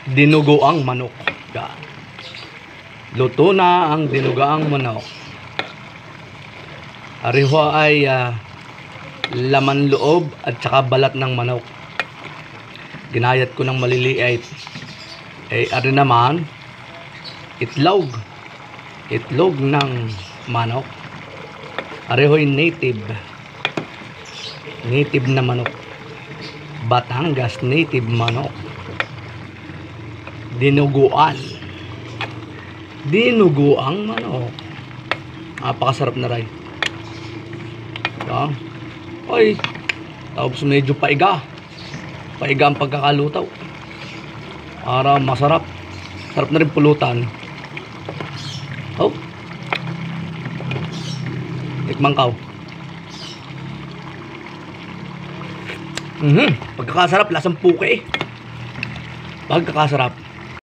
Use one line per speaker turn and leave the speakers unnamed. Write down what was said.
Dinuguang manok. Yan. Luto na ang dinugaang manok. Ariho ay laman loob at saka balat ng manok. Ginayat ko ng maliliit. Ari naman itlog. Itlog ng manok. Ariho'y native na manok. Batangas native manok. Dinuguan. Dinuguang manok. Napakasarap na rin. Oy, tapos medyo paiga. Paiga ang pagkakalutaw. Para masarap. Sarap na rin pulutan. Oh. Tikman ka. Pagkakasarap, lasang puke. Pagkakasarap.